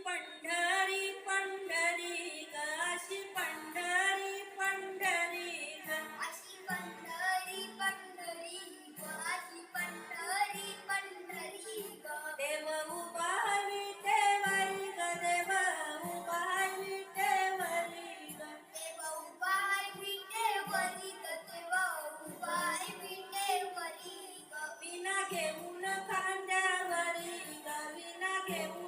पंढरी पंढरी ग अशी पंढरी पंढरी ग अशी पंढरी पंढरी ग अशी पंढरी पंढरी ग देव उभा विटेवरी ग देव उभा विटेवरी ग देव उभा विटेवरी ग देव उभा विटेवरी ग विना घेऊन खांद्यावरी ग विना घेऊन